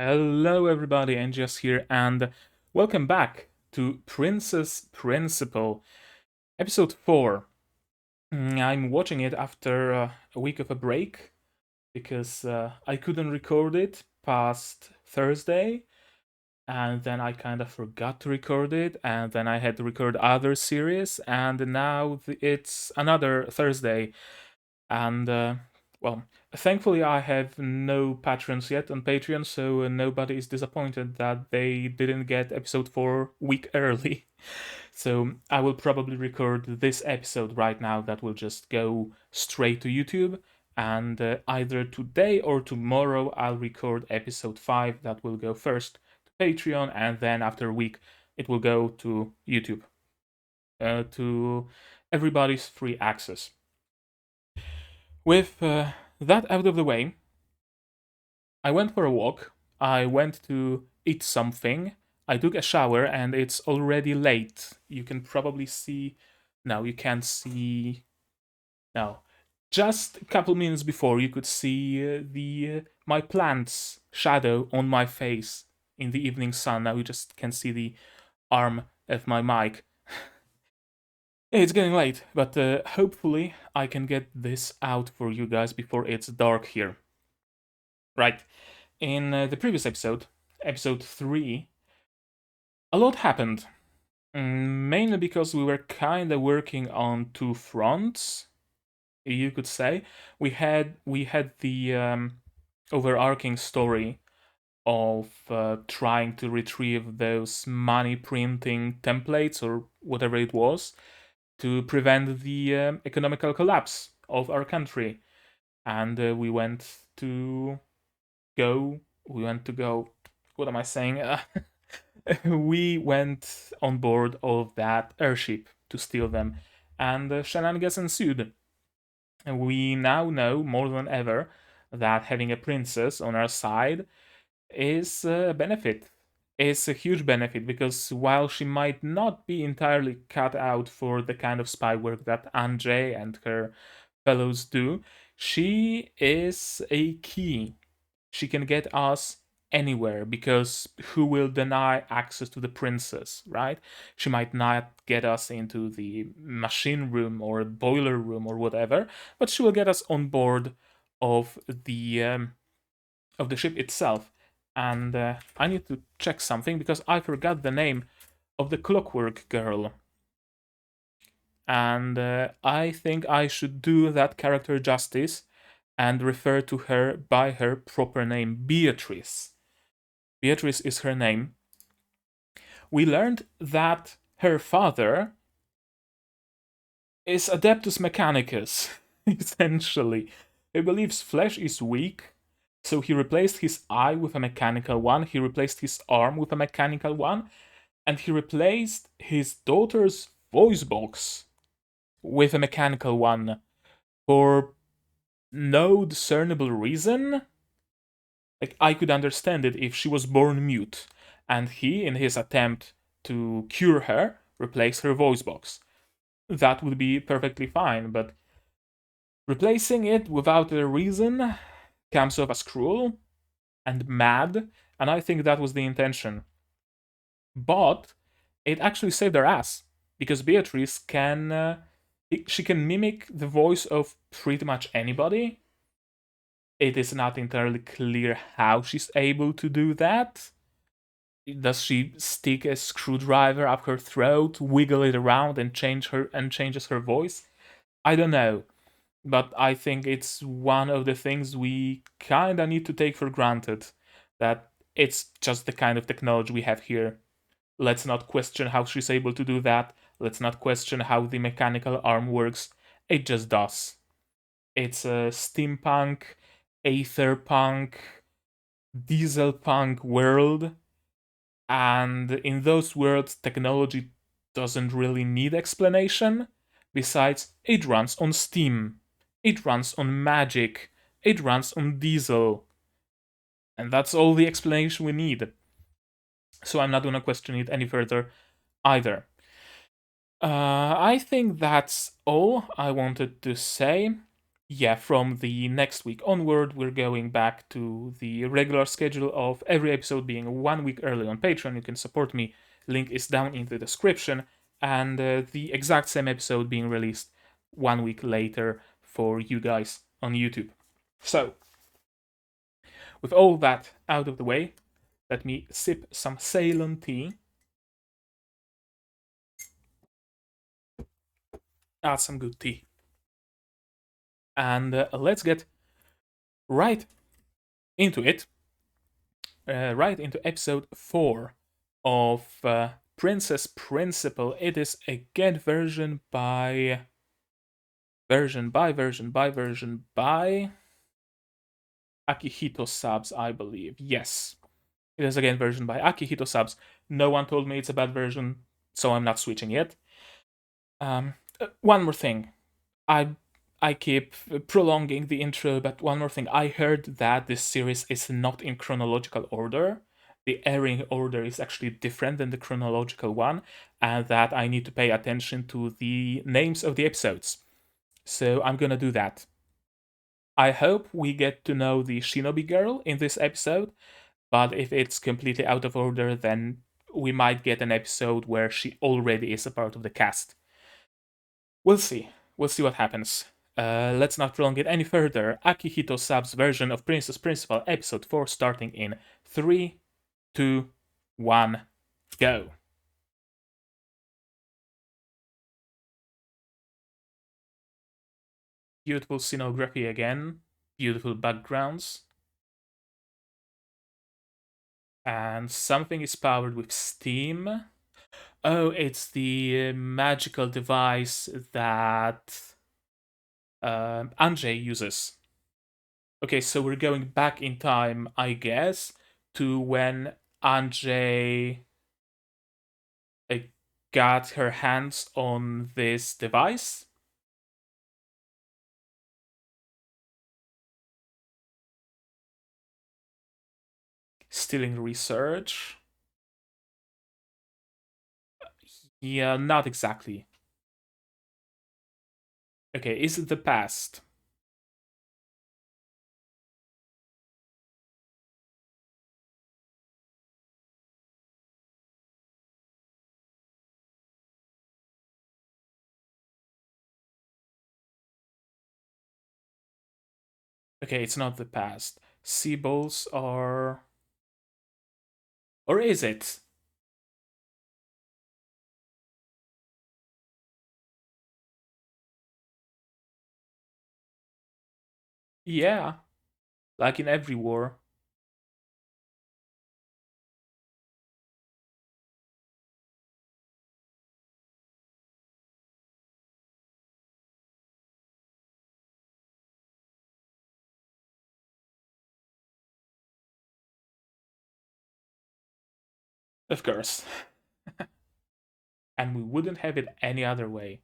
Hello everybody, Ange here, and welcome back to Princess Principal, episode 4. I'm watching it after a week of a break, because I couldn't record it past Thursday, and then I kind of forgot to record it, and then I had to record other series, and now it's another Thursday, and well, thankfully I have no patrons yet on Patreon, so nobody is disappointed that they didn't get episode 4 week early. So I will probably record this episode right now that will just go straight to YouTube, and either today or tomorrow I'll record episode 5 that will go first to Patreon, and then after a week it will go to YouTube, to everybody's free access. With that out of the way, I went for a walk. I went to eat something. I took a shower, and it's already late. You can probably see. No, you can't see. No, just a couple minutes before, you could see the my plant's shadow on my face in the evening sun. Now you just can see the arm of my mic. It's getting late, but hopefully I can get this out for you guys before it's dark here. Right. In the previous episode, episode 3, a lot happened. Mainly because we were kind of working on two fronts, you could say. We had the overarching story of trying to retrieve those money printing templates or whatever it was to prevent the economical collapse of our country, and we went to go. What am I saying? We went on board of that airship to steal them, and shenanigans ensued. And we now know more than ever that having a princess on our side is a benefit. It's a huge benefit, because while she might not be entirely cut out for the kind of spy work that Ange and her fellows do, she is a key. She can get us anywhere, because who will deny access to the princess, right? She might not get us into the machine room or boiler room or whatever, but she will get us on board of the ship itself. And I need to check something, because I forgot the name of the clockwork girl, and I think I should do that character justice and refer to her by her proper name, Beatrice. Beatrice is her name. We learned that her father is Adeptus Mechanicus, essentially. He believes flesh is weak, so he replaced his eye with a mechanical one, he replaced his arm with a mechanical one, and he replaced his daughter's voice box with a mechanical one for no discernible reason. Like, I could understand it if she was born mute, and he, in his attempt to cure her, replaced her voice box. That would be perfectly fine, but replacing it without a reason comes off as cruel and mad, and I think that was the intention. But it actually saved her ass, because Beatrice she can mimic the voice of pretty much anybody. It is not entirely clear how she's able to do that. Does she stick a screwdriver up her throat, wiggle it around, and changes her voice? I don't know, but I think it's one of the things we kinda need to take for granted, that it's just the kind of technology we have here. Let's not question how she's able to do that. Let's not question how the mechanical arm works. It just does. It's a steampunk, aetherpunk, dieselpunk world, and in those worlds, technology doesn't really need explanation. Besides, it runs on steam, it runs on magic, it runs on diesel, and that's all the explanation we need. So I'm not gonna question it any further either. I think that's all I wanted to say. yeah, from the next week onward, we're going back to the regular schedule of every episode being 1 week early on Patreon. You can support me. Link is down in the description. And the exact same episode being released 1 week later for you guys on YouTube. So, with all that out of the way, let me sip some Ceylon tea. That's some good tea. And let's get right into it. Right into episode 4 of Princess Principal. It is again version by Akihito Subs, I believe. Yes, it is again version by Akihito Subs. No one told me it's a bad version, so I'm not switching yet. One more thing. I I keep prolonging the intro, but one more thing. I heard that this series is not in chronological order. The airing order is actually different than the chronological one, and that I need to pay attention to the names of the episodes. So I'm gonna do that. I hope we get to know the Shinobi girl in this episode, but if it's completely out of order, then we might get an episode where she already is a part of the cast. We'll see. We'll see what happens. Let's not prolong it any further. Akihito Sub's version of Princess Principal, episode 4, starting in 3, 2, 1, go. Beautiful scenography again, beautiful backgrounds, and something is powered with steam. Oh, it's the magical device that Ange uses. Okay, so we're going back in time, I guess, to when Ange got her hands on this device. Stealing research. Yeah, not exactly. Okay, is it the past? Okay, it's not the past. Sea balls are. Or is it? Yeah, like in every war. Of course. And we wouldn't have it any other way.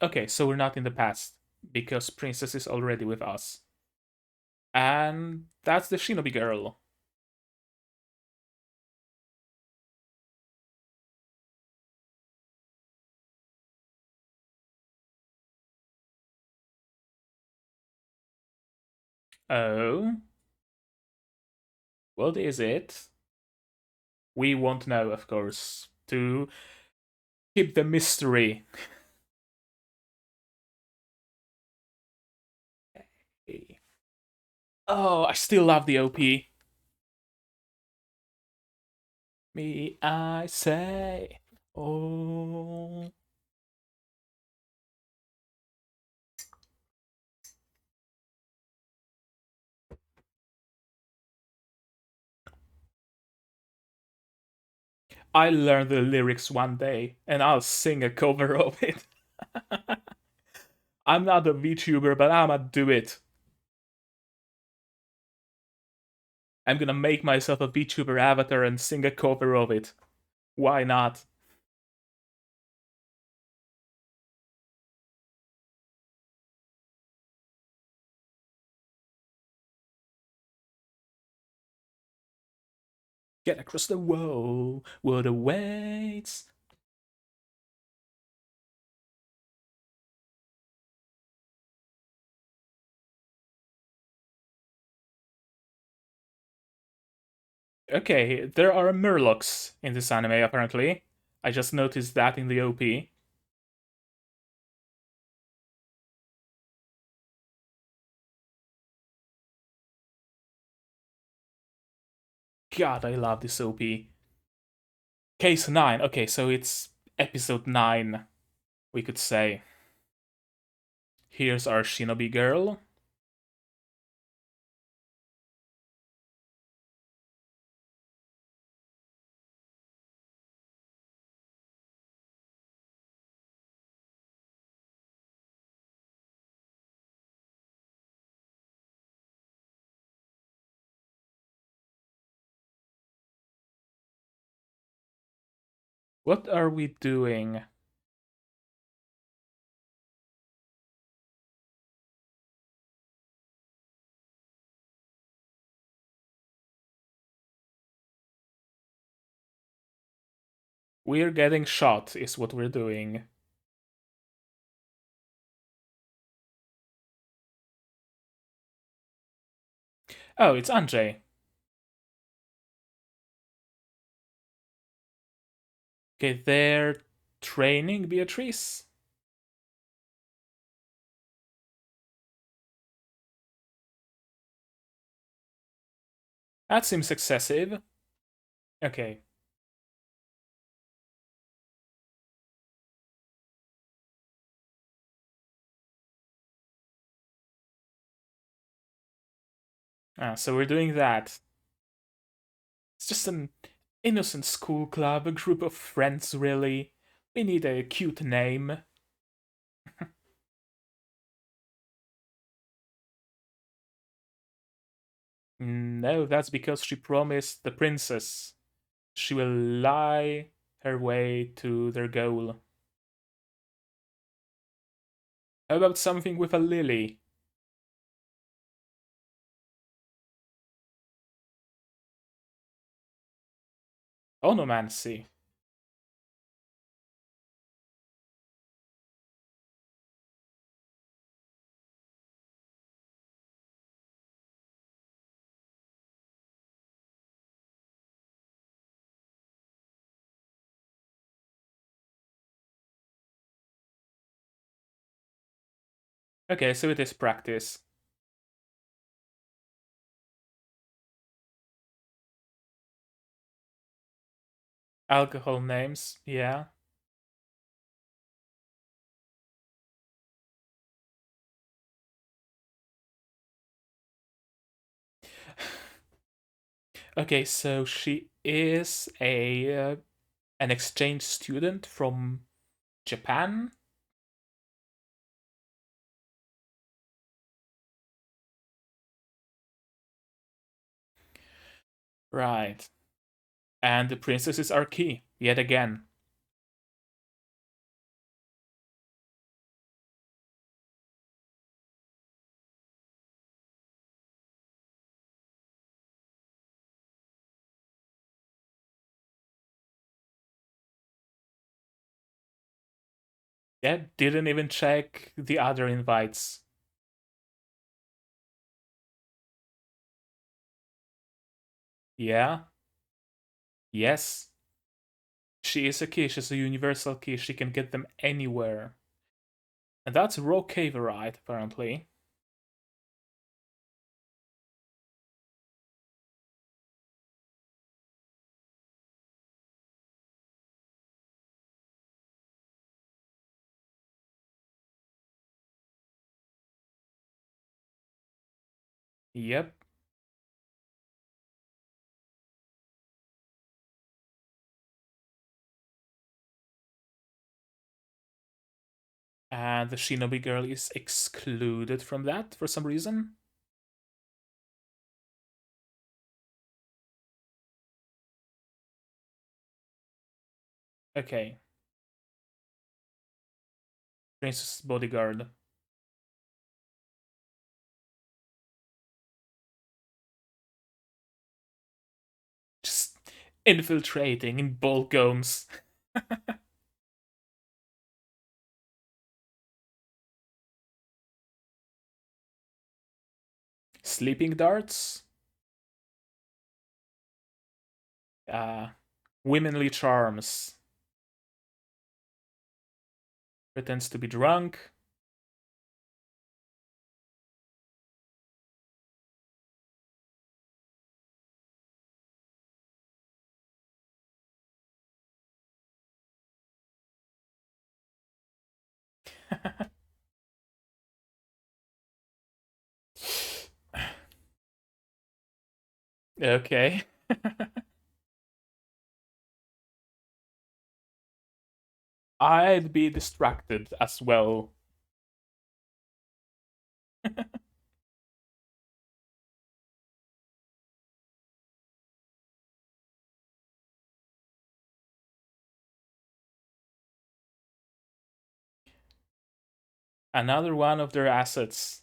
Okay, so we're not in the past, because Princess is already with us. And that's the Shinobi girl. Oh, what is it? We won't know, of course, to keep the mystery. Oh, I still love the OP. Me, I say, oh. I learn the lyrics one day and I'll sing a cover of it. I'm not a VTuber, but I'ma do it. I'm gonna make myself a VTuber avatar and sing a cover of it. Why not? Get across the world awaits. Okay, there are murlocs in this anime, apparently. I just noticed that in the OP. God, I love this OP. Case 9. Okay, so it's episode 9, we could say. Here's our shinobi girl. What are we doing? We're getting shot, is what we're doing. Oh, it's Ange. Okay, they're training Beatrice. That seems excessive. Okay. So we're doing that. It's just an innocent school club, a group of friends, really. We need a cute name. No, that's because she promised the princess she will lie her way to their goal. How about something with a lily? Onomancy. Okay, so it is practice. Alcohol names, yeah. Okay, so she is a an exchange student from Japan. Right. And the princesses are key, yet again. Yeah, didn't even check the other invites. Yeah, yes. She is a key, she's a universal key, she can get them anywhere. And that's raw Cavorite, apparently. Yep. And the Shinobi girl is excluded from that for some reason. Okay. Princess bodyguard. Just infiltrating in balcons. Sleeping darts? womanly charms. Pretends to be drunk. Okay. I'd be distracted as well. Another one of their assets.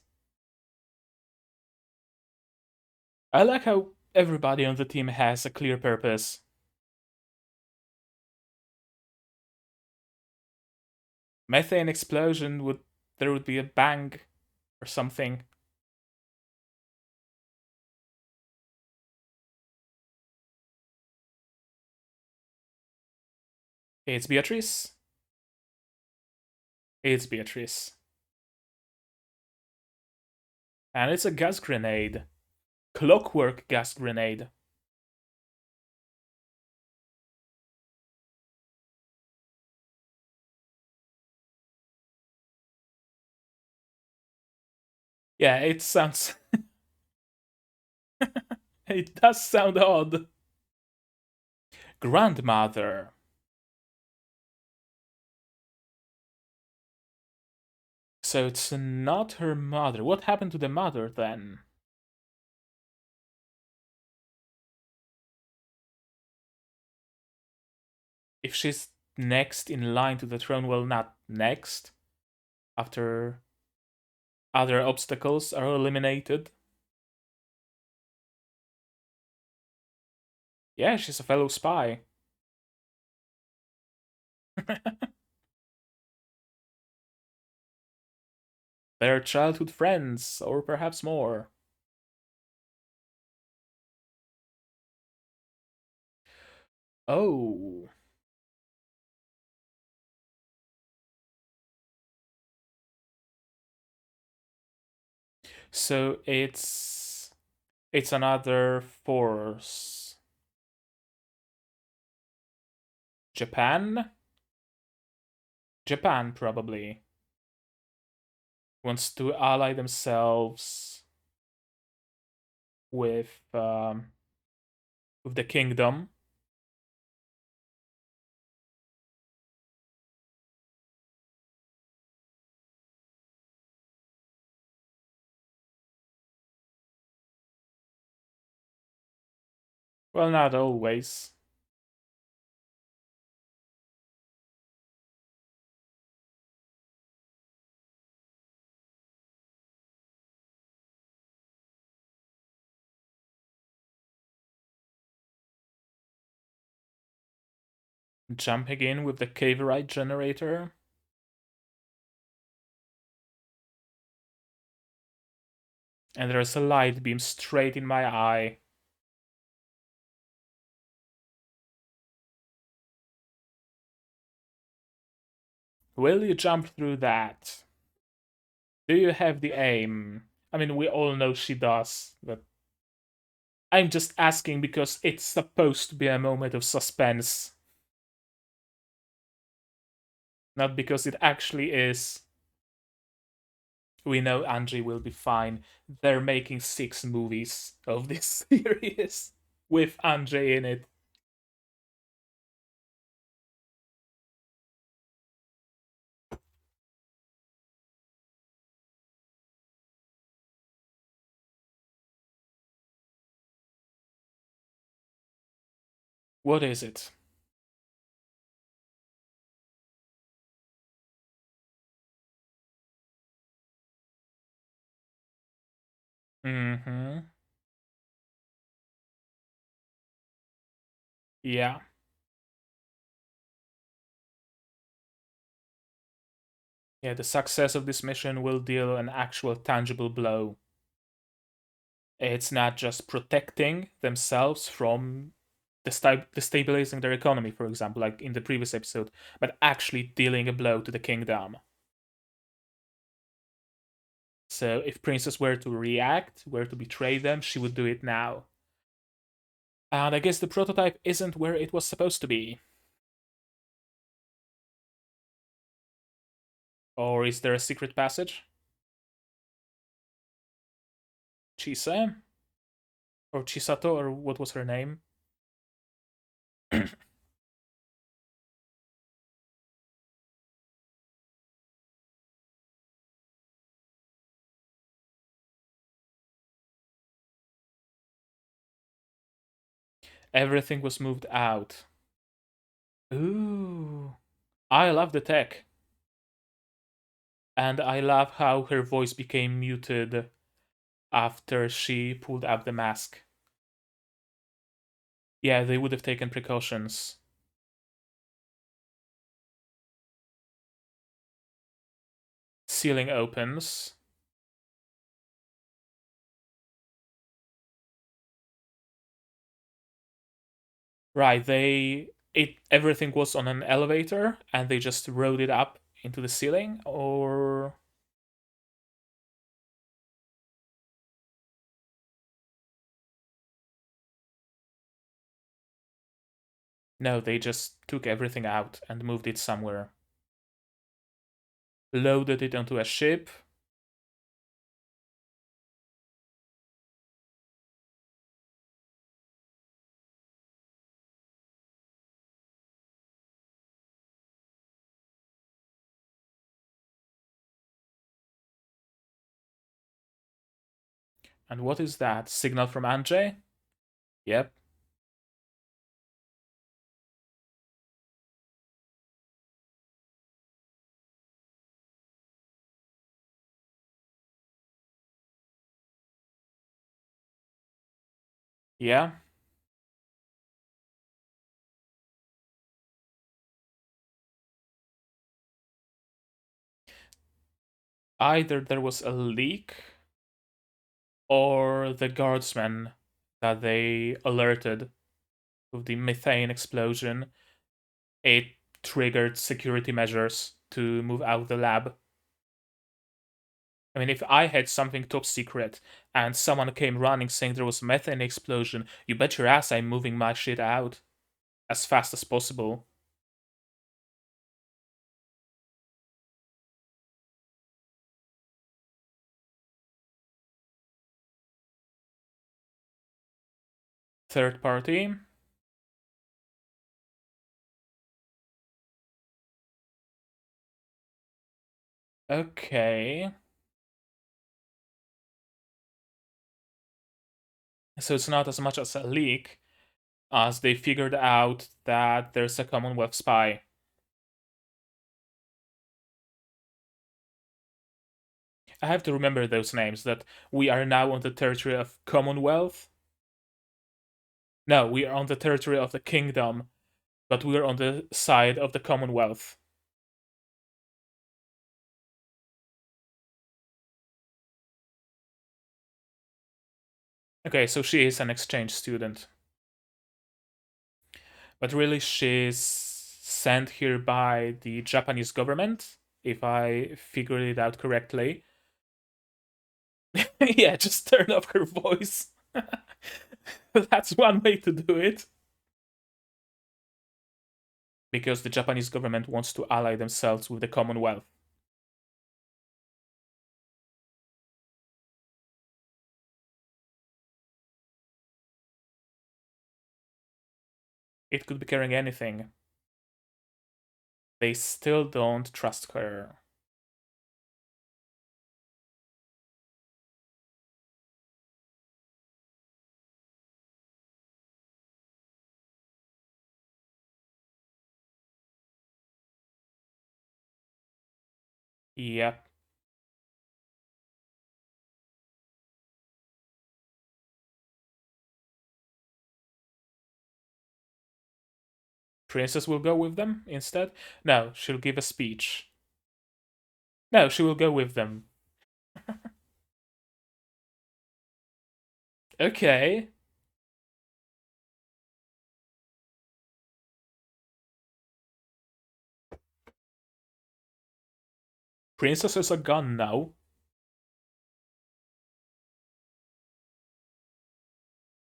I like how everybody on the team has a clear purpose. Methane explosion would there would be a bang or something. It's Beatrice. It's Beatrice. And it's a gas grenade. Clockwork gas grenade. Yeah, it sounds. It does sound odd. Grandmother. So it's not her mother. What happened to the mother then? If she's next in line to the throne, well, not next. After other obstacles are eliminated. Yeah, she's a fellow spy. They're childhood friends, or perhaps more. Oh. So it's another force. Japan? Japan probably wants to ally themselves with the kingdom. Well, not always. Jumping in with the Cavorite generator. And there's a light beam straight in my eye. Will you jump through that? Do you have the aim? I mean, we all know she does, but I'm just asking because it's supposed to be a moment of suspense. Not because it actually is. We know Ange will be fine. They're making 6 movies of this series with Ange in it. What is it? Mm-hmm. Yeah. Yeah, the success of this mission will deal an actual tangible blow. It's not just protecting themselves from destabilizing their economy, for example, like in the previous episode, but actually dealing a blow to the kingdom. So if Princess were to react, were to betray them, she would do it now. And I guess the prototype isn't where it was supposed to be. Or is there a secret passage? Chise? Or Chisato, or what was her name? Everything was moved out. Ooh. I love the tech. And I love how her voice became muted after she pulled up the mask. Yeah, they would have taken precautions. Ceiling opens. Right, everything was on an elevator and they just rode it up into the ceiling, or no, they just took everything out and moved it somewhere. Loaded it onto a ship. And what is that? Signal from Ange? Yep. Yeah. Either there was a leak or the guardsmen that they alerted with the methane explosion, it triggered security measures to move out the lab. I mean, if I had something top secret and someone came running saying there was methane explosion, you bet your ass I'm moving my shit out as fast as possible. Third party. Okay. So it's not as much as a leak as they figured out that there's a Commonwealth spy. I have to remember those names, that we are now on the territory of Commonwealth. No, we are on the territory of the kingdom, but we're on the side of the Commonwealth. Okay, so she is an exchange student. But really, she's sent here by the Japanese government, if I figured it out correctly. Yeah, just turn off her voice. That's one way to do it. Because the Japanese government wants to ally themselves with the Commonwealth. It could be carrying anything. They still don't trust her. Yep. Princess will go with them instead? No, she'll give a speech. No, she will go with them. Okay. Princess has a gun now.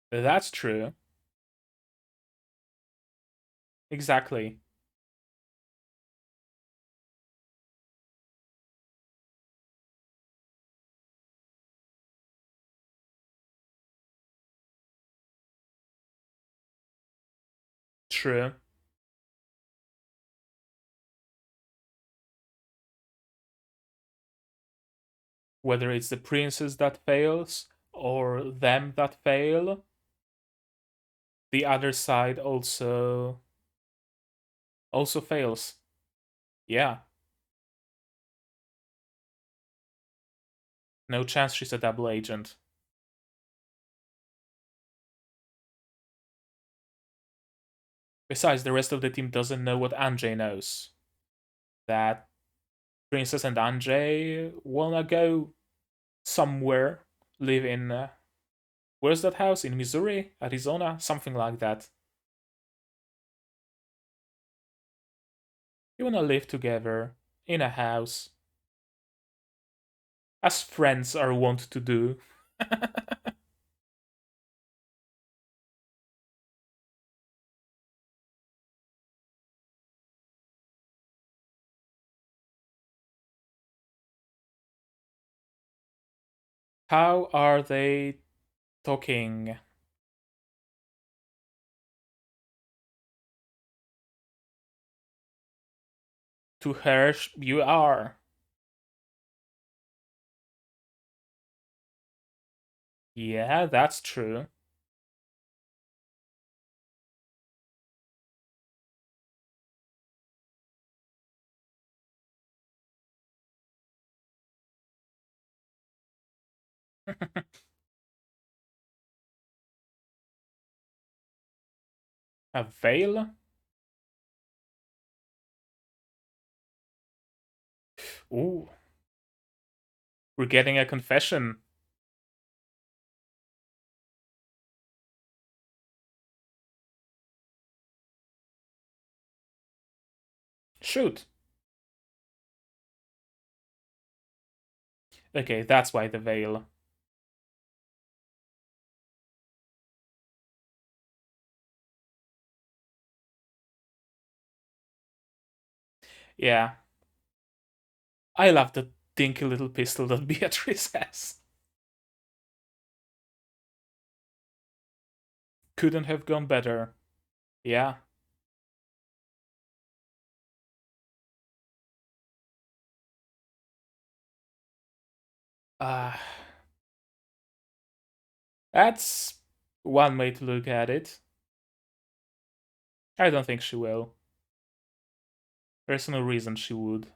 That's true. Exactly. True. Whether it's the princess that fails or them that fail, the other side also fails. Yeah. No chance she's a double agent. Besides, the rest of the team doesn't know what Ange knows. That Princess and Ange wanna go somewhere, live in where's that house? In Missouri? Arizona? Something like that. You wanna live together in a house, as friends are wont to do. How are they talking? To her, you are. Yeah, that's true. A veil? Ooh, we're getting a confession. Shoot. Okay, that's why the veil. Yeah. I love the dinky little pistol that Beatrice has. Couldn't have gone better. Yeah. Uh, that's one way to look at it. I don't think she will. There's no reason she would.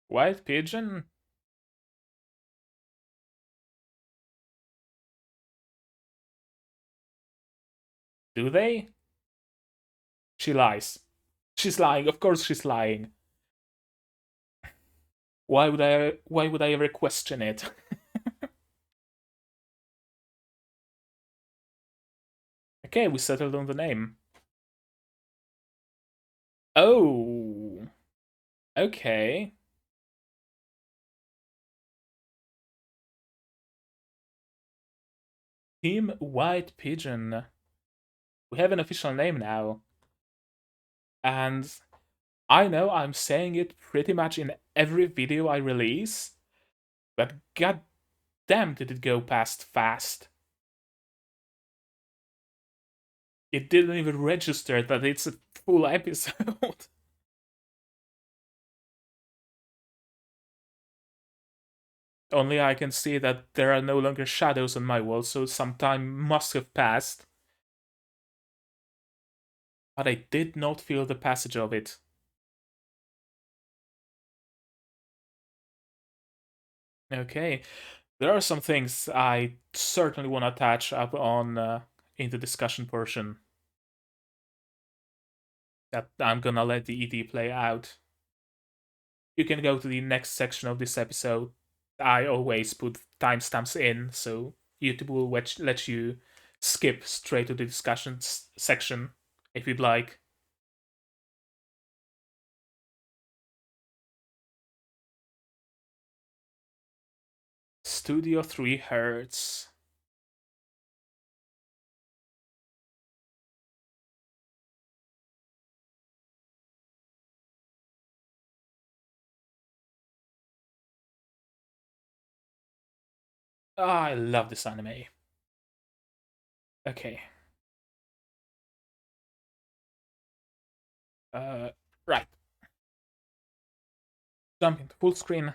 White pigeon? Do they? She lies. She's lying. Of course she's lying. Why would I ever question it? Okay, we settled on the name. Oh. Okay. Team White Pigeon. We have an official name now. And I know I'm saying it pretty much in every video I release, but god damn did it go past fast. It didn't even register that it's a full episode. Only I can see that there are no longer shadows on my wall, so some time must have passed. But I did not feel the passage of it. Okay, there are some things I certainly want to touch up on in the discussion portion. that I'm gonna let the ED play out. You can go to the next section of this episode. I always put timestamps in, so YouTube will let you skip straight to the discussion section if you'd like. Studio 3 Hertz. Oh, I love this anime. Okay. Uh, right. Jump into full screen.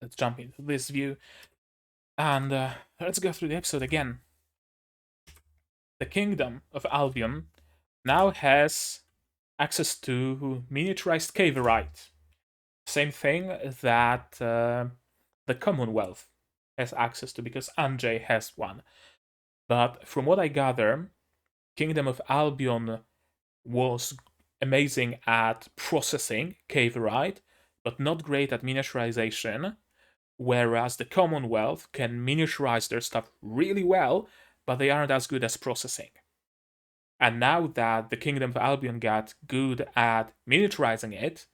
Let's jump into this view. And let's go through the episode again. The Kingdom of Albion now has access to miniaturized Cavorite. Same thing that the Commonwealth has access to because Ange has one. But from what I gather, Kingdom of Albion was amazing at processing Cavorite, but not great at miniaturization. Whereas the Commonwealth can miniaturize their stuff really well, but they aren't as good as processing. And now that the Kingdom of Albion got good at miniaturizing it,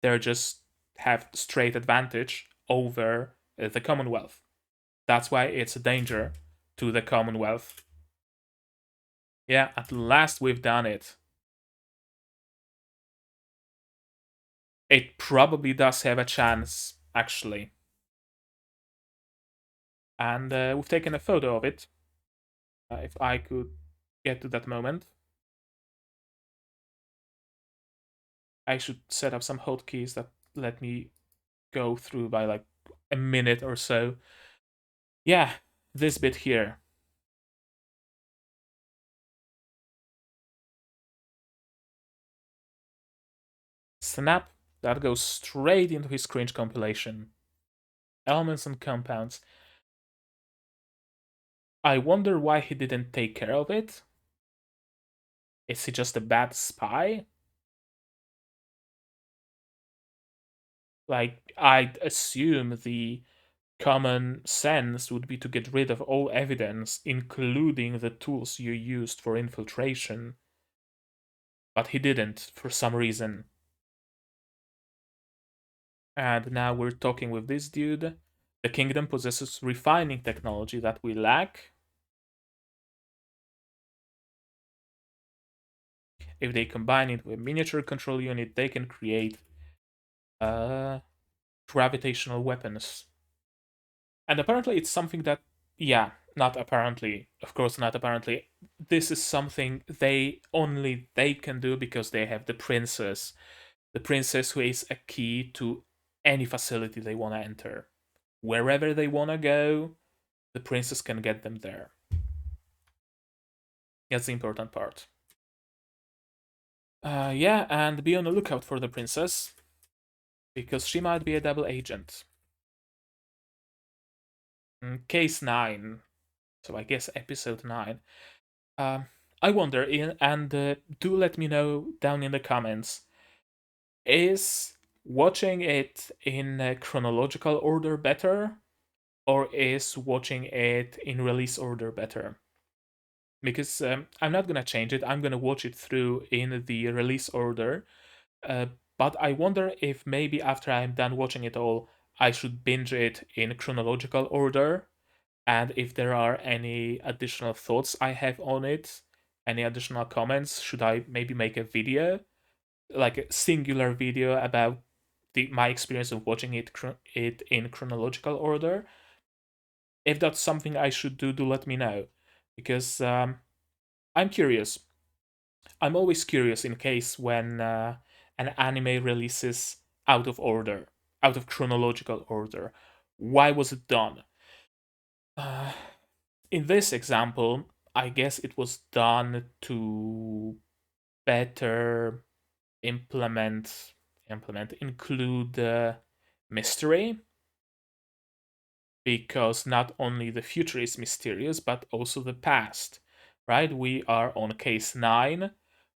they just have straight advantage over the Commonwealth. That's why it's a danger to the Commonwealth. Yeah, at last we've done it. It probably does have a chance, actually. And we've taken a photo of it. If I could get to that moment. I should set up some hotkeys that let me go through by like a minute or so. Yeah, this bit here. Snap, that goes straight into his cringe compilation. Elements and compounds. I wonder why he didn't take care of it. Is he just a bad spy? Like, I'd assume the common sense would be to get rid of all evidence, including the tools you used for infiltration. But he didn't, for some reason. And now we're talking with this dude. The kingdom possesses refining technology that we lack. If they combine it with a miniature control unit, they can create gravitational weapons. And apparently it's something that, yeah, not apparently, of course not apparently, this is something they can do because they have the princess. The princess who is a key to any facility they want to enter. Wherever they want to go, the princess can get them there. That's the important part. Yeah, and be on the lookout for the princess, because she might be a double agent. Case 9, so I guess episode 9. I wonder, and do let me know down in the comments, is watching it in chronological order better, or is watching it in release order better? Because I'm not gonna change it, I'm gonna watch it through in the release order. Uh, but I wonder if maybe after I'm done watching it all, I should binge it in chronological order. And if there are any additional thoughts I have on it, any additional comments, should I maybe make a video, like a singular video about my experience of watching it in chronological order? If that's something I should do, do let me know, because I'm curious. I'm always curious in case when an anime releases out of order, out of chronological order. Why was it done? Uh, in this example, I guess it was done to better include mystery, because not only the future is mysterious, but also the past, right? We are on case 9.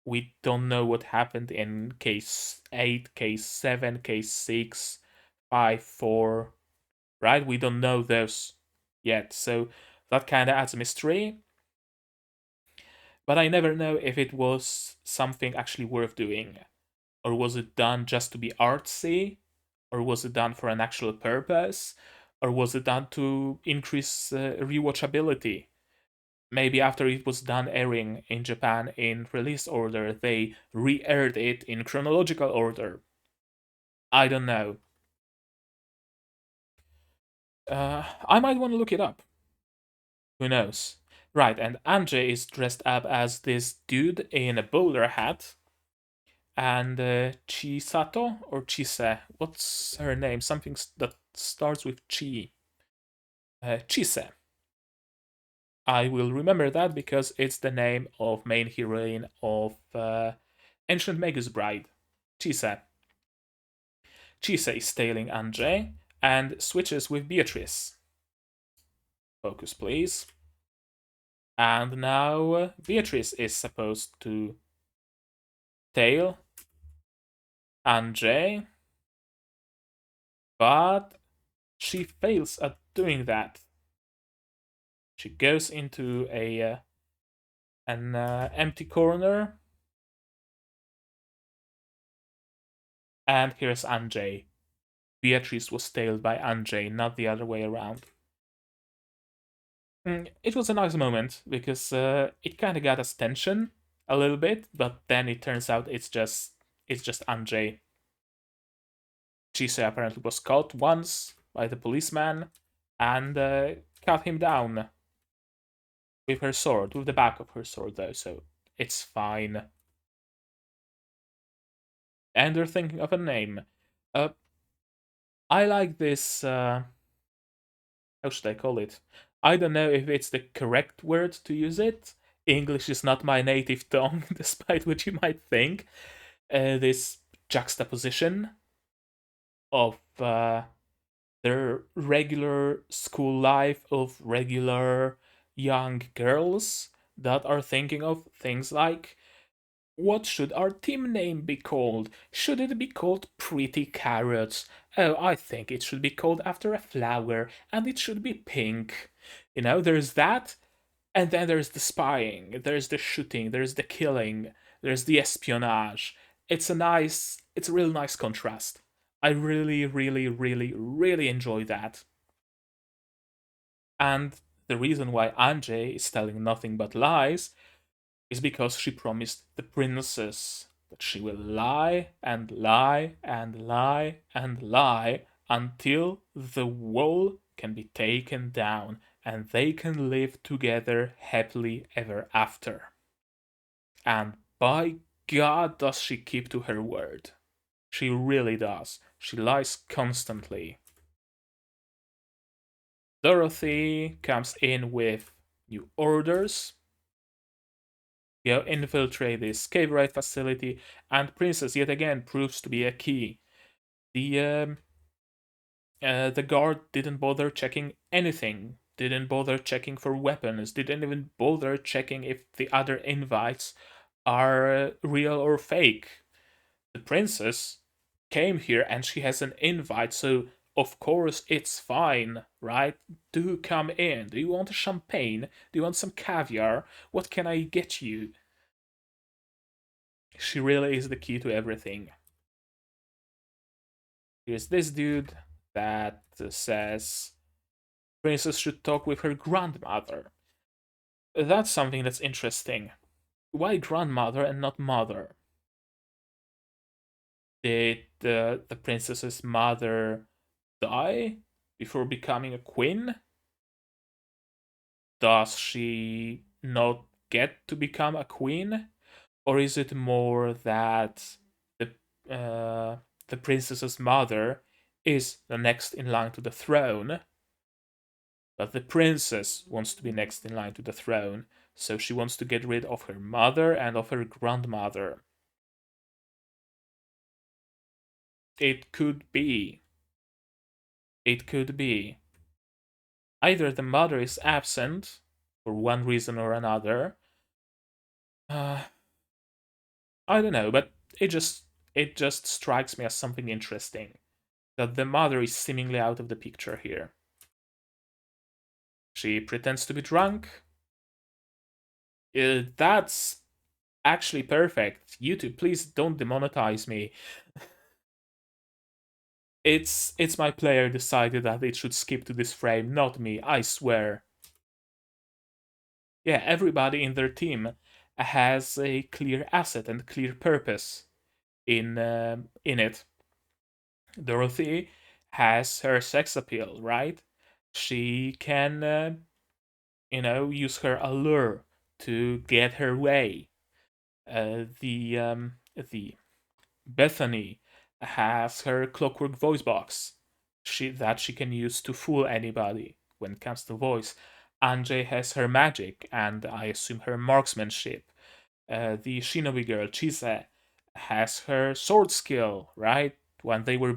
We don't know what happened in case 8, case 7, case 6, 5, 4, right? We don't know those yet, so that kind of adds a mystery. But I never know if it was something actually worth doing, or was it done just to be artsy, or was it done for an actual purpose, or was it done to increase rewatchability? Maybe after it was done airing in Japan in release order, they re-aired it in chronological order. I don't know. I might want to look it up. Who knows? Right, and Ange is dressed up as this dude in a bowler hat. And Chisato or Chise, what's her name? Something that starts with Chi. Chise. I will remember that because it's the name of main heroine of Ancient Magus Bride. Chise. Chise is tailing Ange and switches with Beatrice. Focus, please. And now Beatrice is supposed to tail Ange, but she fails at doing that. She goes into an empty corner, and here's Ange. Beatrice was tailed by Ange, not the other way around. It was a nice moment because it kind of got us tension a little bit, but then it turns out it's just Ange. Chise apparently was caught once by the policeman and cut him down with her sword, with the back of her sword though, so it's fine. And they're thinking of a name. I like this. How should I call it? I don't know if it's the correct word to use it. English is not my native tongue, despite what you might think. This juxtaposition of their regular school life of regular young girls that are thinking of things like, what should our team name be called? Should it be called Pretty Carrots? Oh, I think it should be called after a flower, and it should be pink. There's that, and then there's the spying, there's the shooting, there's the killing, there's the espionage. It's a real nice contrast. I really, really, really, really enjoy that. And the reason why Ange is telling nothing but lies is because she promised the princess that she will lie and lie and lie and lie until the wall can be taken down and they can live together happily ever after. And by God, does she keep to her word. She really does. She lies constantly. Dorothy comes in with new orders. Infiltrate this Cavorite facility, and Princess yet again proves to be a key. The guard didn't bother checking anything, didn't bother checking for weapons, didn't even bother checking if the other invites are real or fake. The princess came here and she has an invite, so of course it's fine, right? Do come in. Do you want a champagne? Do you want some caviar? What can I get you? She really is the key to everything. Here's this dude that says Princess should talk with her grandmother. That's something that's interesting. Why grandmother and not mother? Did the princess's mother die before becoming a queen? Does she not get to become a queen? Or is it more that the uh, the princess's mother is the next in line to the throne, but the princess wants to be next in line to the throne, so she wants to get rid of her mother and of her grandmother? It could be. It could be. Either the mother is absent for one reason or another. Uh, I don't know, but it just strikes me as something interesting that the mother is seemingly out of the picture here. She pretends to be drunk. That's actually perfect. YouTube, please don't demonetize me. It's my player decided that it should skip to this frame, not me, I swear. Yeah, everybody in their team has a clear asset and clear purpose in it. Dorothy has her sex appeal, right? She can, use her allure to get her way. The Bethany has her clockwork voice box that she can use to fool anybody when it comes to voice. Ange has her magic and I assume her marksmanship. The shinobi girl Chise has her sword skill, right? While they were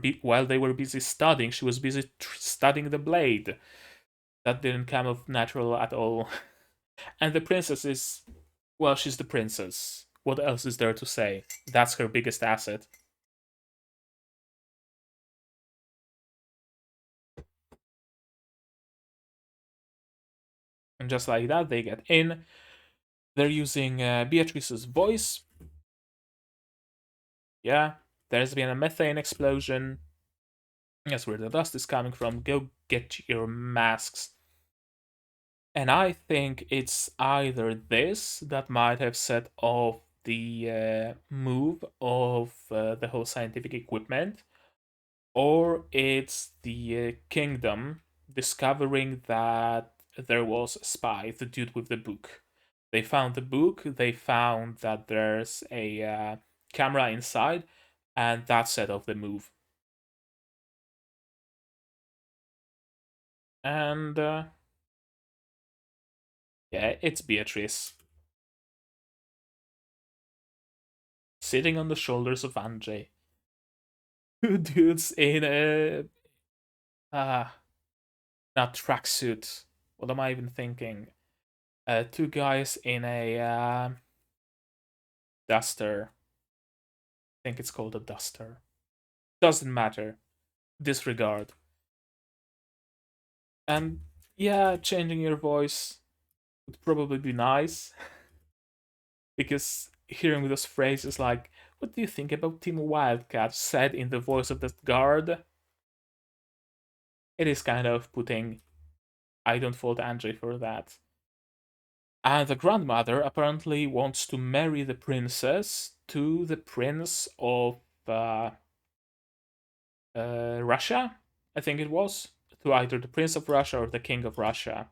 busy studying, she was busy studying the blade. That didn't come of natural at all. And the princess is, well, she's the princess. What else is there to say? That's her biggest asset. And just like that, they get in. They're using Beatrice's voice. Yeah, there's been a methane explosion. That's where the dust is coming from. Go get your masks. And I think it's either this that might have set off the move of the whole scientific equipment, or it's the kingdom discovering that there was a spy, the dude with the book. They found the book, they found that there's a camera inside, and that set off the move. And yeah, it's Beatrice sitting on the shoulders of Anjay. Two dudes in a uh not tracksuit. What am I even thinking? Two guys in a duster. I think it's called a duster. Doesn't matter. Disregard. And yeah, changing your voice would probably be nice because hearing those phrases like "What do you think about Team Wildcat?" said in the voice of that guard, it is kind of putting. I don't fault Andre for that. And the grandmother apparently wants to marry the princess to the prince of uh, Russia, I think it was, to either the prince of Russia or the king of Russia.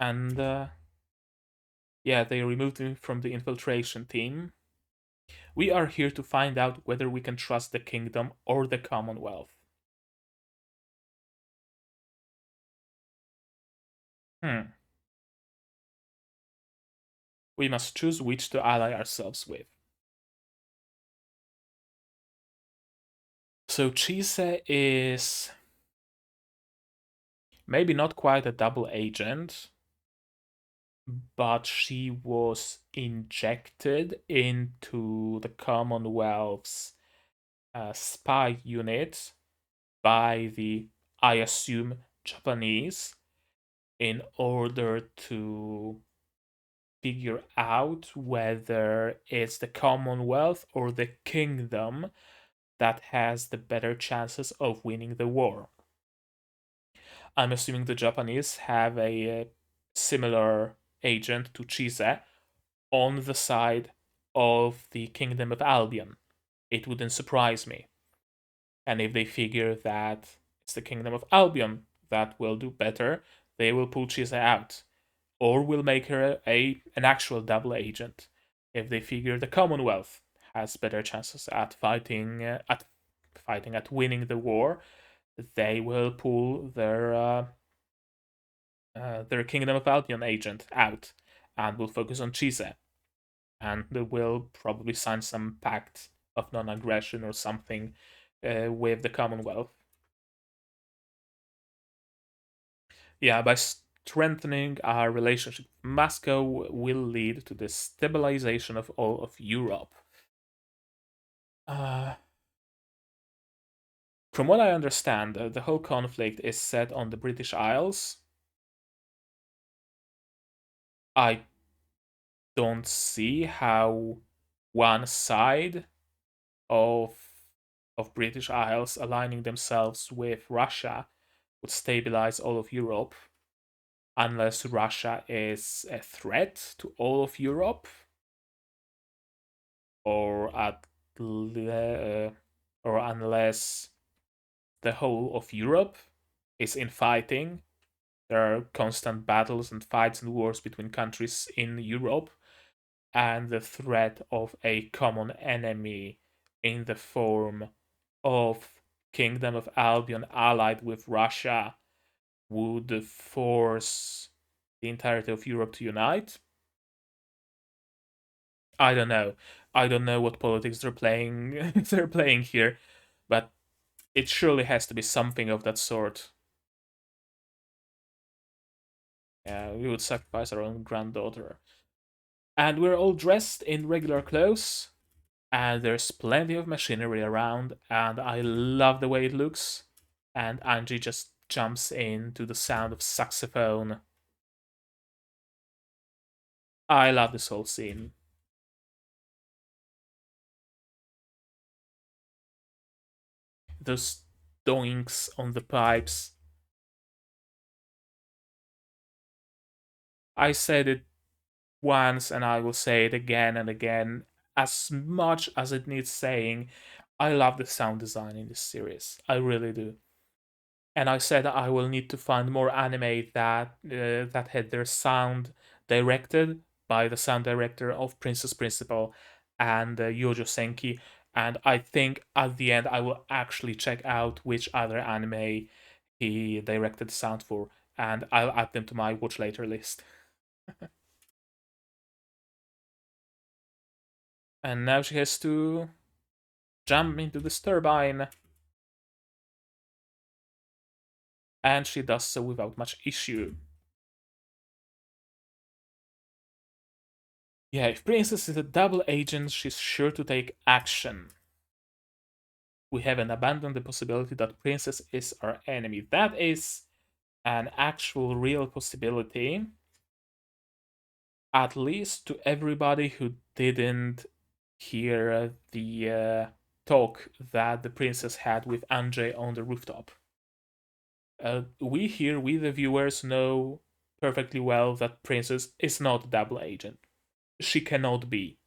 And yeah, they removed him from the infiltration team. We are here to find out whether we can trust the kingdom or the Commonwealth. Hmm. We must choose which to ally ourselves with. So Chise is maybe not quite a double agent, but she was injected into the Commonwealth's spy unit by the, I assume, Japanese in order to figure out whether it's the Commonwealth or the kingdom that has the better chances of winning the war. I'm assuming the Japanese have a similar agent to Chise on the side of the Kingdom of Albion. It wouldn't surprise me. And if they figure that it's the Kingdom of Albion that will do better, they will pull Chise out. Or will make her an actual double agent. If they figure the Commonwealth has better chances at fighting at winning the war, they will pull their Kingdom of Albion agent out and will focus on Chise. And they will probably sign some pact of non-aggression or something with the Commonwealth. Yeah, by strengthening our relationship with Moscow will lead to the stabilization of all of Europe. Uh, from what I understand, the whole conflict is set on the British Isles. I don't see how one side of British Isles aligning themselves with Russia would stabilize all of Europe unless Russia is a threat to all of Europe, or or unless the whole of Europe is infighting. There are constant battles and fights and wars between countries in Europe, and the threat of a common enemy in the form of Kingdom of Albion allied with Russia would force the entirety of Europe to unite. I don't know. I don't know what politics they're playing they're playing here, but it surely has to be something of that sort. Yeah, we would sacrifice our own granddaughter. And we're all dressed in regular clothes, and there's plenty of machinery around, and I love the way it looks. And Angie just jumps in to the sound of saxophone. I love this whole scene. Those doinks on the pipes. I said it once and I will say it again and again. As much as it needs saying, I love the sound design in this series. I really do. And I said I will need to find more anime that had their sound directed by the sound director of Princess Principal and Yojo Senki. And I think at the end I will actually check out which other anime he directed the sound for, and I'll add them to my watch later list. And now she has to jump into this turbine, and she does so without much issue. Yeah, if Princess is a double agent, she's sure to take action. We haven't abandoned the possibility that Princess is our enemy. That is an actual real possibility, at least to everybody who didn't hear the talk that the princess had with Ange on the rooftop. We here, we the viewers, know perfectly well that Princess is not a double agent. She cannot be.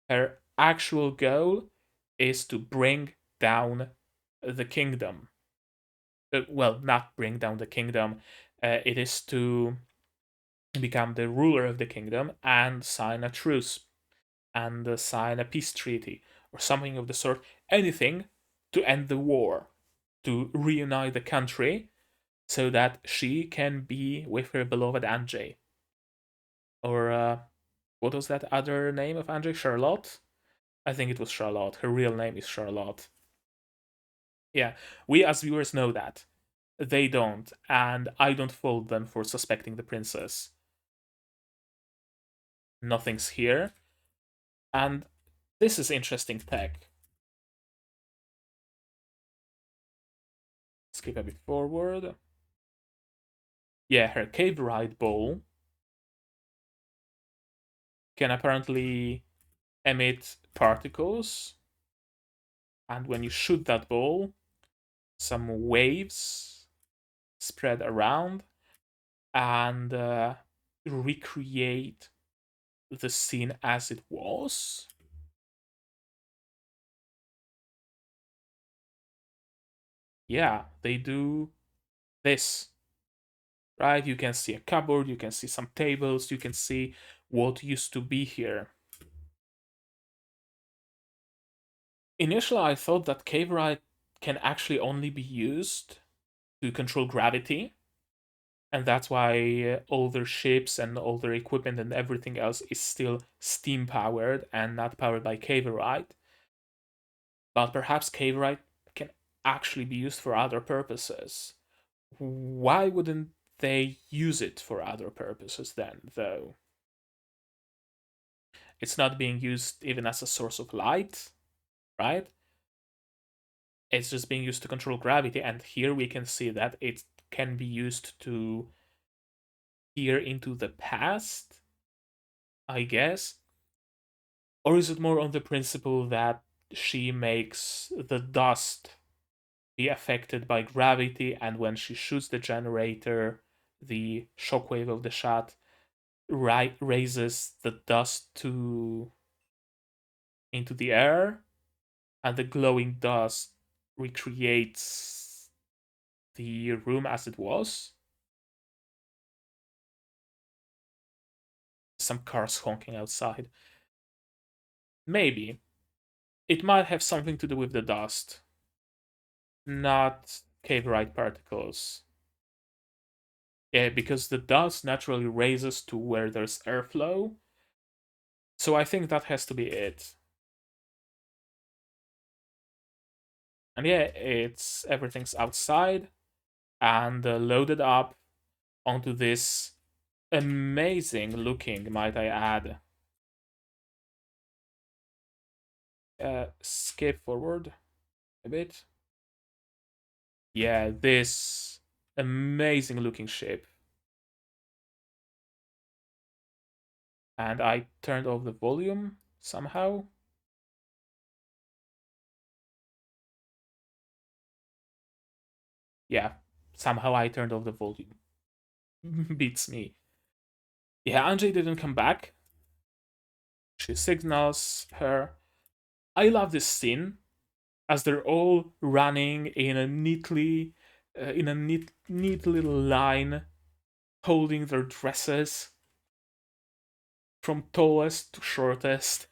Her actual goal is to bring down the kingdom. Well, not bring down the kingdom. It is to become the ruler of the kingdom and sign a truce and sign a peace treaty or something of the sort. Anything to end the war, to reunite the country so that she can be with her beloved Ange. Or what was that other name of Ange? Charlotte? I think it was Charlotte. Her real name is Charlotte. Yeah, we as viewers know that. They don't, and I don't fault them for suspecting the princess. Nothing's here. And this is interesting tech. Skip a bit forward. Yeah, her Cavorite ball can apparently emit particles, and when you shoot that ball, some waves spread around and recreate the scene as it was. Yeah, they do this. Right? You can see a cupboard, you can see some tables, you can see what used to be here. Initially, I thought that Cavorite can actually only be used to control gravity, and that's why all their ships and all their equipment and everything else is still steam powered and not powered by Cavorite. But perhaps Cavorite can actually be used for other purposes. Why wouldn't they use it for other purposes then, though. It's not being used even as a source of light, right? It's just being used to control gravity, and here we can see that it can be used to peer into the past, I guess. Or is it more on the principle that she makes the dust be affected by gravity, and when she shoots the generator, the shockwave of the shot raises the dust into the air, and the glowing dust recreates the room as it was? Some cars honking outside. Maybe. It might have something to do with the dust, not Cavorite particles. Yeah, because the dust naturally raises to where there's airflow. So I think that has to be it. And yeah, it's everything's outside and loaded up onto this amazing looking, might I add. Skip forward a bit. Yeah, this amazing looking ship. And I turned off the volume somehow. Yeah, somehow I turned off the volume. Beats me. Yeah, Ange didn't come back. She signals her. I love this scene as they're all running in a neat little line, holding their dresses from tallest to shortest.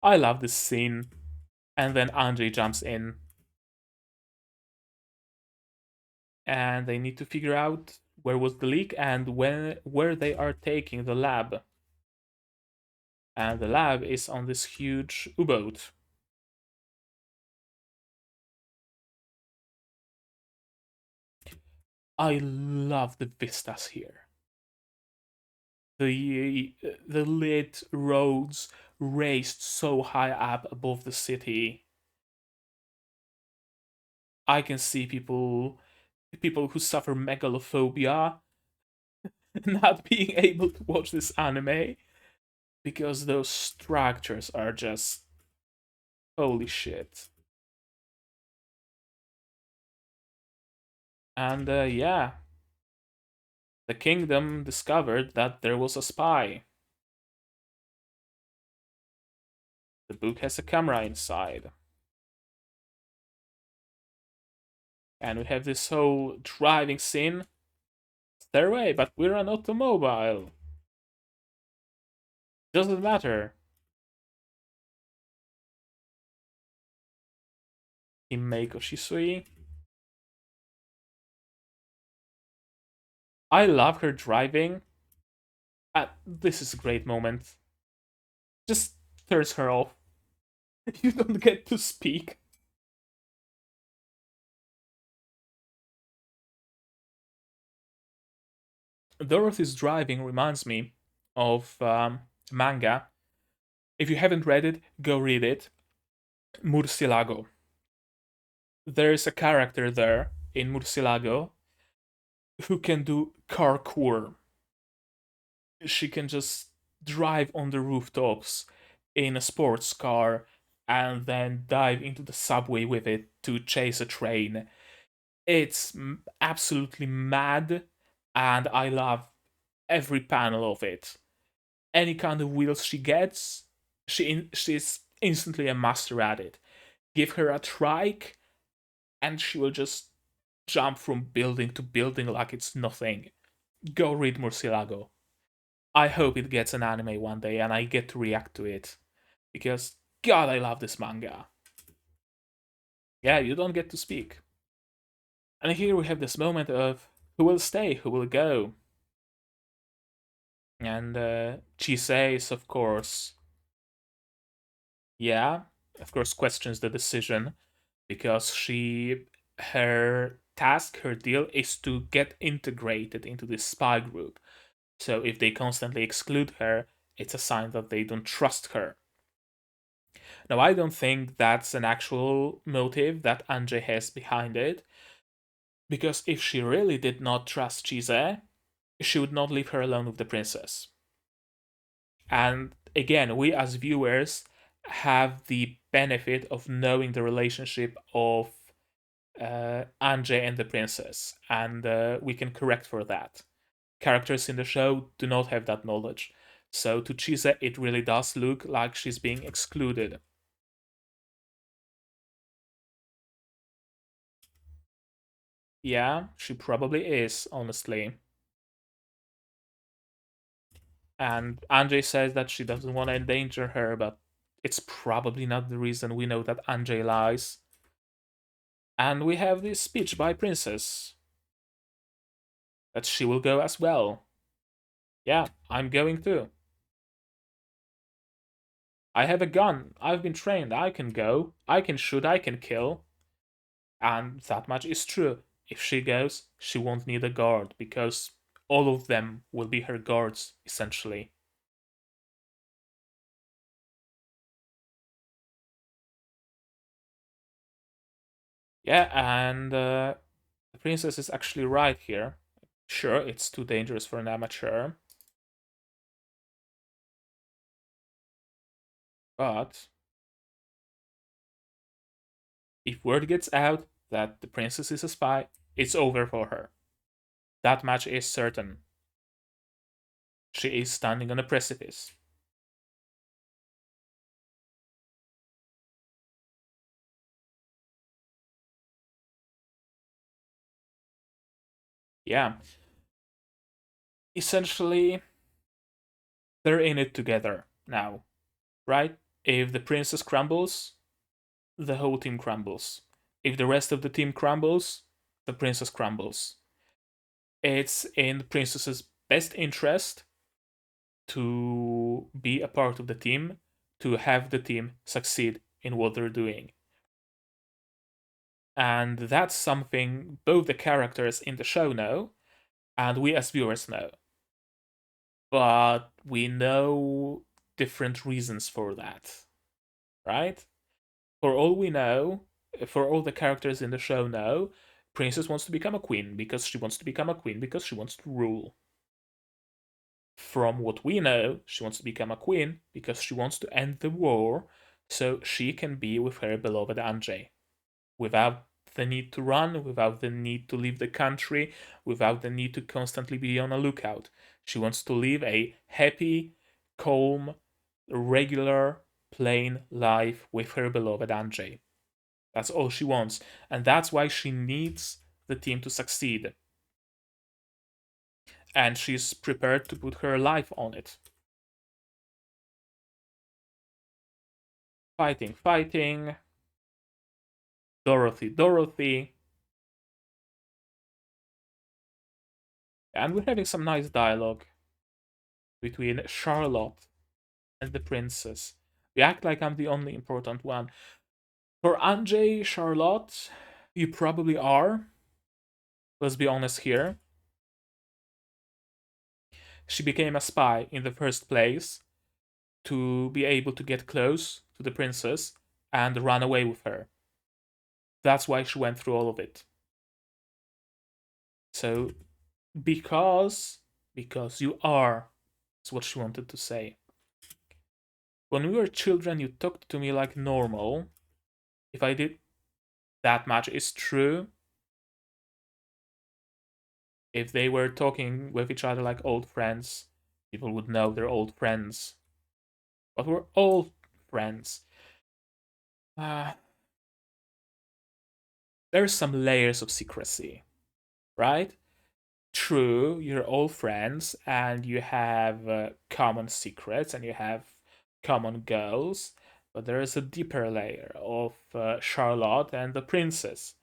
I love this scene. And then Ange jumps in, and they need to figure out where was the leak and where they are taking the lab. And the lab is on this huge U-boat. I love the vistas here. The lit roads raised so high up above the city. I can see people who suffer megalophobia not being able to watch this anime because those structures are just holy shit. And yeah, the kingdom discovered that there was a spy. The book has a camera inside. And we have this whole driving scene. Stairway, but we're an automobile. Doesn't matter. Himeko Shisui. I love her driving. This is a great moment. Just turns her off. You don't get to speak. Dorothy's driving reminds me of manga. If you haven't read it, go read it. Murcielago. There is a character there in Murcielago who can do parkour. She can just drive on the rooftops in a sports car and then dive into the subway with it to chase a train. It's absolutely mad, and I love every panel of it. Any kind of wheels she gets, she's instantly a master at it. Give her a trike, and she will just jump from building to building like it's nothing. Go read Murcielago. I hope it gets an anime one day and I get to react to it. Because, God, I love this manga. Yeah, you don't get to speak. And here we have this moment of who will stay, who will go. And Chise is, of course, yeah, of course, questions the decision because her task, her deal is to get integrated into this spy group. So if they constantly exclude her, it's a sign that they don't trust her. Now, I don't think that's an actual motive that Ange has behind it, because if she really did not trust Chise, she would not leave her alone with the princess. And again, we as viewers have the benefit of knowing the relationship of Ange and the princess, and we can correct for that. Characters in the show do not have that knowledge. So to Chise, it really does look like she's being excluded. Yeah, she probably is, honestly. And Ange says that she doesn't want to endanger her, but it's probably not the reason. We know that Ange lies. And we have this speech by Princess that she will go as well. Yeah, I'm going too. I have a gun. I've been trained. I can go. I can shoot. I can kill. And that much is true. If she goes, she won't need a guard because all of them will be her guards, essentially. Yeah, and the princess is actually right here. Sure, it's too dangerous for an amateur, but if word gets out that the princess is a spy, it's over for her. That match is certain. She is standing on a precipice. Yeah. Essentially, they're in it together now, right? If the princess crumbles, the whole team crumbles. If the rest of the team crumbles, the princess crumbles. It's in the princess's best interest to be a part of the team, to have the team succeed in what they're doing. And that's something both the characters in the show know and we as viewers know. But we know different reasons for that, right? For all we know, for all the characters in the show know, Princess wants to become a queen because she wants to become a queen because she wants to rule. From what we know, she wants to become a queen because she wants to end the war so she can be with her beloved Ange without the need to run, without the need to leave the country, without the need to constantly be on a lookout. She wants to live a happy, calm, regular, plain life with her beloved Ange. That's all she wants. And that's why she needs the team to succeed. And she's prepared to put her life on it. Fighting, fighting. Dorothy, Dorothy. And we're having some nice dialogue between Charlotte and the princess. We act like I'm the only important one. For Ange, Charlotte, you probably are. Let's be honest here. She became a spy in the first place to be able to get close to the princess and run away with her. That's why she went through all of it. So, because you are, is what she wanted to say. When we were children, you talked to me like normal. If I did, that much is true. If they were talking with each other like old friends, people would know they're old friends. But we're old friends. Uh, there's some layers of secrecy, right? True, you're all friends and you have common secrets and you have common goals, but there is a deeper layer of Charlotte and the princess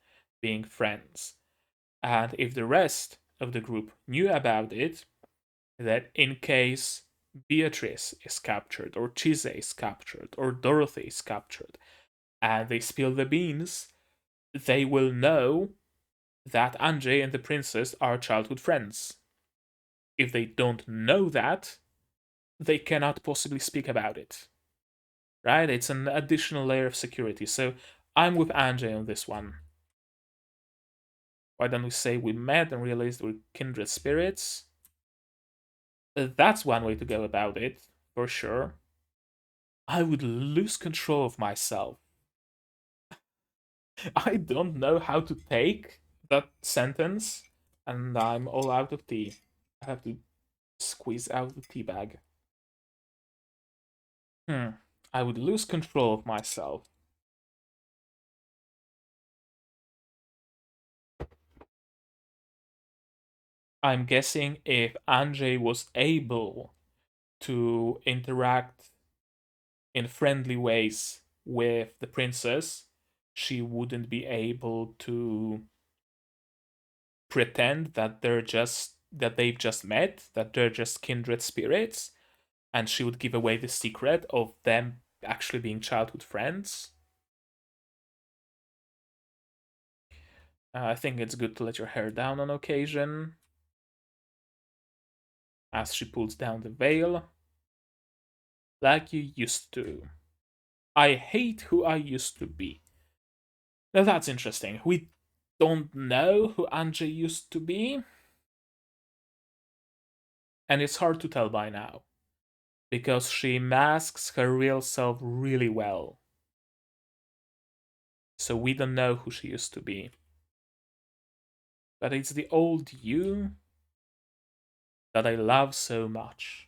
being friends. And if the rest of the group knew about it, that in case Beatrice is captured, or Chise is captured, or Dorothy is captured, and they spill the beans, they will know that Ange and the princess are childhood friends. If they don't know that, they cannot possibly speak about it. Right? It's an additional layer of security. So I'm with Ange on this one. Why don't we say we met and realized we're kindred spirits? That's one way to go about it, for sure. I would lose control of myself. I don't know how to take that sentence, and I'm all out of tea. I have to squeeze out the tea bag. I would lose control of myself. I'm guessing if Anjay was able to interact in friendly ways with the princess, she wouldn't be able to pretend that they've just met, that they're just kindred spirits, and she would give away the secret of them actually being childhood friends. I think it's good to let your hair down on occasion. As she pulls down the veil, like you used to. I hate who I used to be. Now that's interesting. We don't know who Ange used to be, and it's hard to tell by now because she masks her real self really well. So we don't know who she used to be. But it's the old you that I love so much.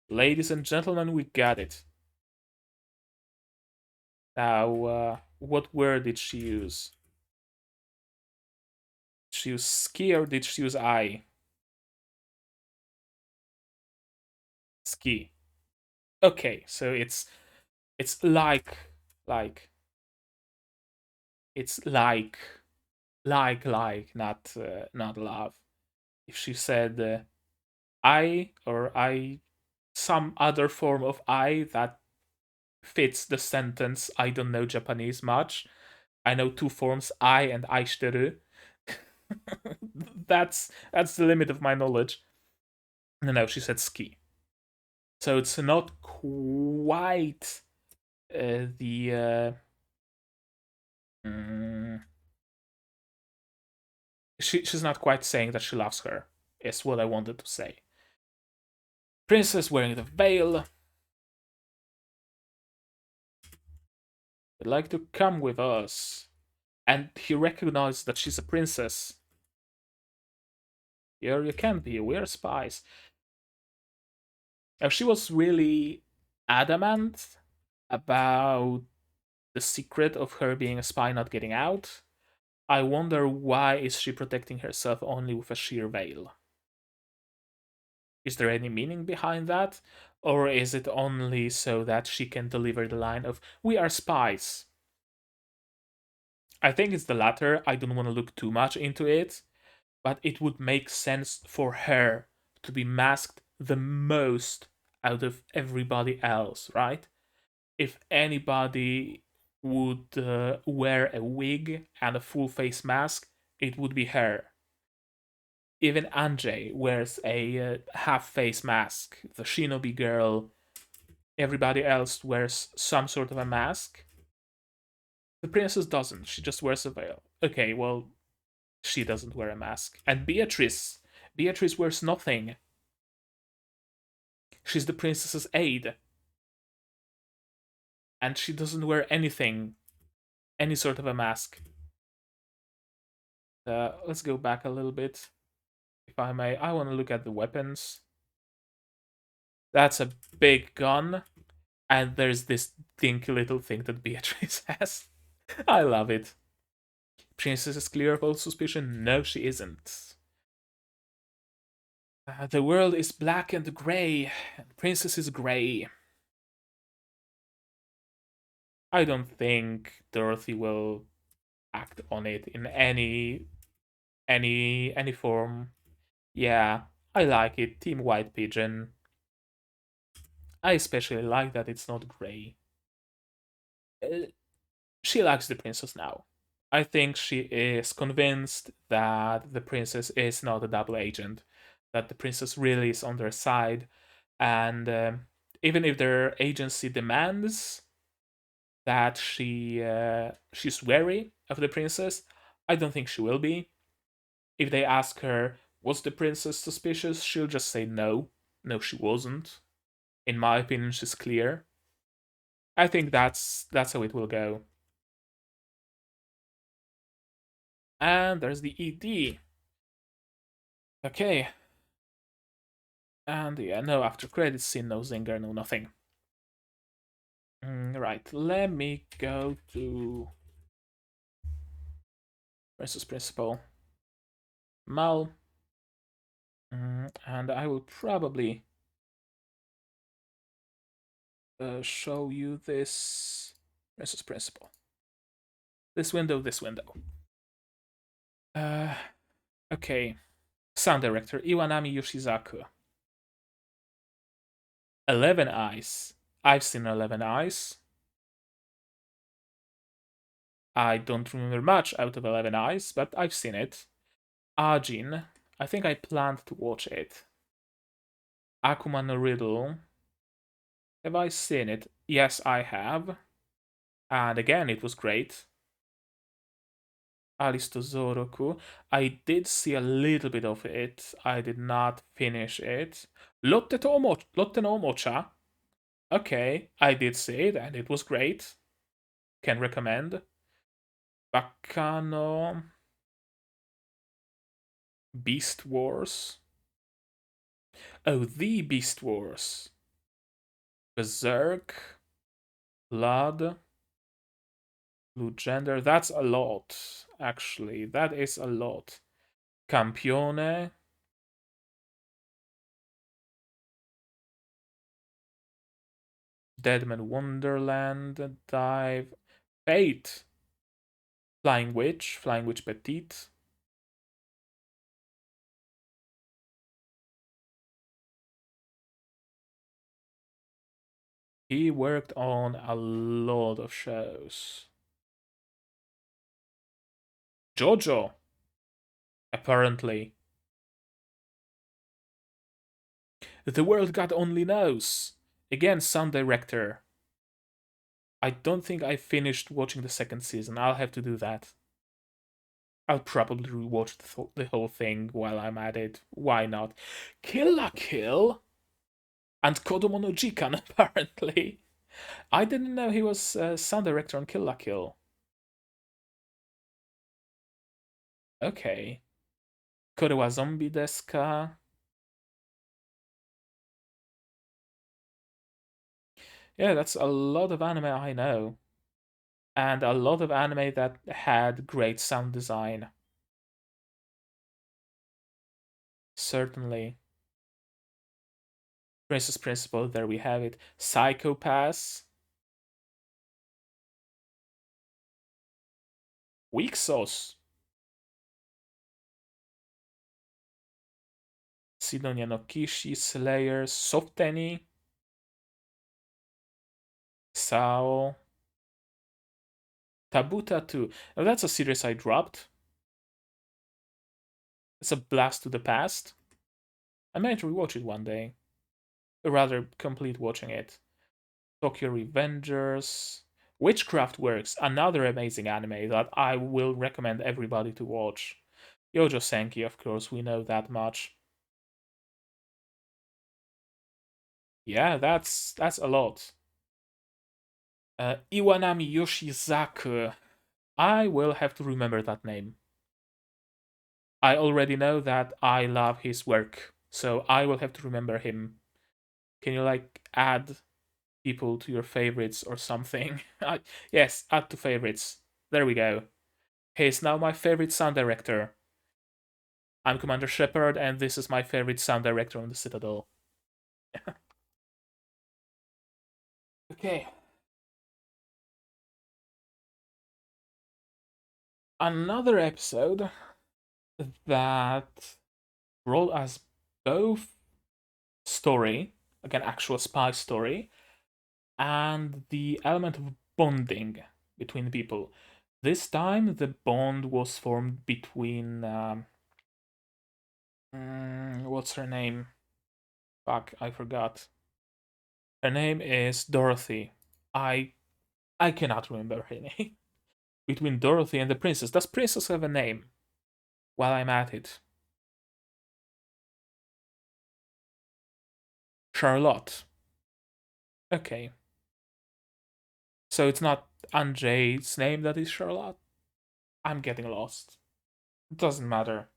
Ladies and gentlemen, we got it. Now, what word did she use? Did she use ski or did she use I? Ski. Okay, so it's like it's not love. If she said I or I some other form of I that fits the sentence. I don't know Japanese much. I know two forms, I and aishiteru. That's the limit of my knowledge. No, she said ski. So it's not quite the mm, she's not quite saying that she loves her, is what I wanted to say. Princess wearing the veil. Would like to come with us. And he recognized that she's a princess. Here you can be, we're spies. Now, she was really adamant about the secret of her being a spy not getting out. I wonder why is she protecting herself only with a sheer veil? Is there any meaning behind that? Or is it only so that she can deliver the line of, we are spies? I think it's the latter. I don't want to look too much into it, but it would make sense for her to be masked the most out of everybody else, right? If anybody would wear a wig and a full face mask, it would be her. Even Anjay wears a half face mask. The shinobi girl, everybody else wears some sort of a mask. The princess doesn't. She just wears a veil. Okay, well, she doesn't wear a mask. And Beatrice wears nothing. She's the princess's aide. And she doesn't wear anything, any sort of a mask. Let's go back a little bit, if I may. I want to look at the weapons. That's a big gun, and there's this dinky little thing that Beatrice has. I love it. Princess is clear of all suspicion. No, she isn't. The world is black and grey, and Princess is grey. I don't think Dorothy will act on it in any form. Yeah, I like it. Team White Pigeon. I especially like that it's not grey. She likes the princess now. I think she is convinced that the princess is not a double agent, that the princess really is on their side, and even if their agency demands that she's wary of the princess, I don't think she will be. If they ask her, was the princess suspicious, she'll just say no. No, she wasn't. In my opinion, she's clear. I think that's how it will go. And there's the ED. Okay. And yeah, no after credits scene, no zinger, no nothing. Right, let me go to Princess Principal Mal. And I will probably show you this Princess Principal. This window, this window. Okay. Sound director, Iwanami Yoshizaku. 11 Eyes. I've seen 11 Eyes. I don't remember much out of 11 Eyes, but I've seen it. Ajin. I think I planned to watch it. Akuma no Riddle. Have I seen it? Yes, I have. And again, it was great. Alice to Zoroku. I did see a little bit of it. I did not finish it. Lotte no Omocha. Okay, I did see it and it was great. Can recommend. Baccano. Beast Wars. Oh, the Beast Wars. Berserk. Blood. Blue Gender. That's a lot, actually. That is a lot. Campione. Deadman Wonderland. Dive. Fate. Flying Witch Petite. He worked on a lot of shows. Jojo, apparently. The World God Only Knows. Again, sound director. I don't think I finished watching the second season. I'll have to do that. I'll probably rewatch the whole thing while I'm at it. Why not? Kill la Kill and Kodomo no Jikan, apparently. I didn't know he was sound director on Kill la Kill. Okay. Kore wa zombie desu ka? Yeah, that's a lot of anime I know. And a lot of anime that had great sound design. Certainly. Princess Principal, there we have it. Psychopaths. Weak Sauce. Sidonia no Kishi, Slayer, Softeni. Sao. Tabuta 2. Now that's a series I dropped. It's a blast to the past. I might rewatch it one day. Or rather, complete watching it. Tokyo Revengers. Witchcraft Works, another amazing anime that I will recommend everybody to watch. Yojo Senki, of course, we know that much. Yeah, that's a lot. Iwanami Yoshizaku. I will have to remember that name. I already know that I love his work, so I will have to remember him. Can you like add people to your favorites or something? Yes, add to favorites. There we go. He is now my favorite sound director. I'm Commander Shepard, and this is my favorite sound director on the Citadel. Okay. Another episode that brought us both story, like an actual spy story, and the element of bonding between people. This time, the bond was formed between what's her name? Fuck, I forgot. Her name is Dorothy. I I cannot remember her name. Between Dorothy and the princess. Does princess have a name? While I'm at it. Charlotte. Okay. So it's not Ange's name that is Charlotte? I'm getting lost. Doesn't matter.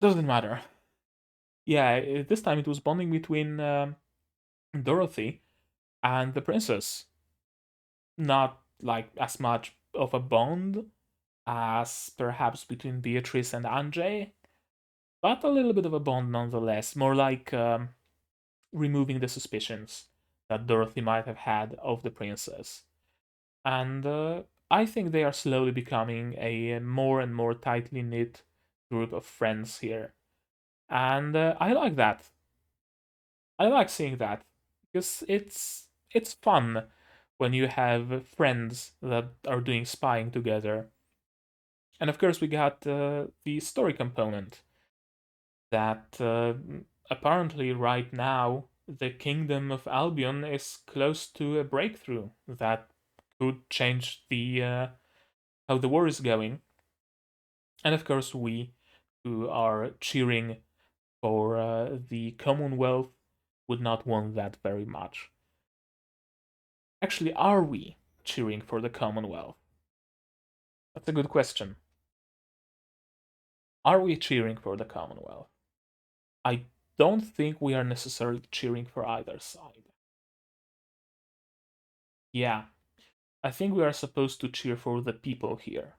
Doesn't matter. Yeah, this time it was bonding between Dorothy and the princess. Not like as much of a bond as perhaps between Beatrice and Ange, but a little bit of a bond nonetheless. More like removing the suspicions that Dorothy might have had of the princess. And I think they are slowly becoming a more and more tightly knit group of friends here. And I like that. I like seeing that because it's fun when you have friends that are doing spying together. And of course, we got the story component that apparently right now the Kingdom of Albion is close to a breakthrough that could change the how the war is going. And of course, we who are cheering for the Commonwealth would not want that very much. Actually, are we cheering for the Commonwealth? That's a good question. Are we cheering for the Commonwealth? I don't think we are necessarily cheering for either side. Yeah, I think we are supposed to cheer for the people here,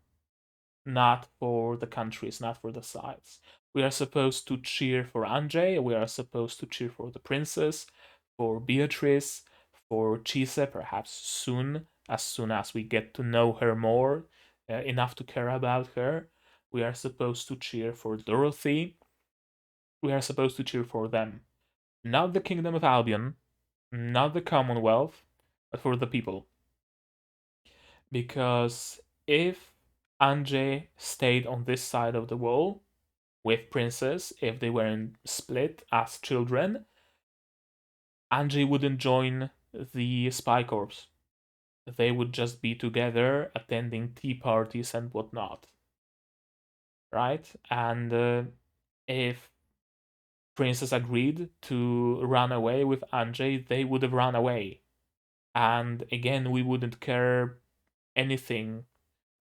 not for the countries, not for the sides. We are supposed to cheer for Ange, we are supposed to cheer for the princess, for Beatrice, for Chise, perhaps soon as we get to know her more, enough to care about her. We are supposed to cheer for Dorothy. We are supposed to cheer for them. Not the Kingdom of Albion, not the Commonwealth, but for the people. Because if Ange stayed on this side of the wall with Princess, if they weren't split as children, Ange wouldn't join the spy corps. They would just be together attending tea parties and whatnot. Right? And if Princess agreed to run away with Ange, they would have run away. And again, we wouldn't care anything,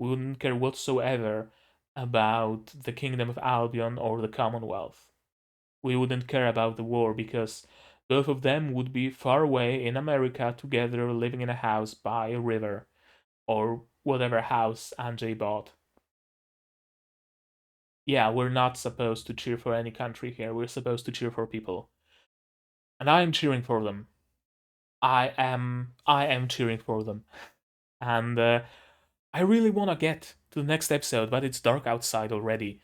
we wouldn't care whatsoever about the Kingdom of Albion or the Commonwealth. We wouldn't care about the war because both of them would be far away in America together living in a house by a river or whatever house Anjay bought. Yeah, we're not supposed to cheer for any country here. We're supposed to cheer for people. And I am cheering for them. I am cheering for them. And I really want to get to the next episode, but it's dark outside already.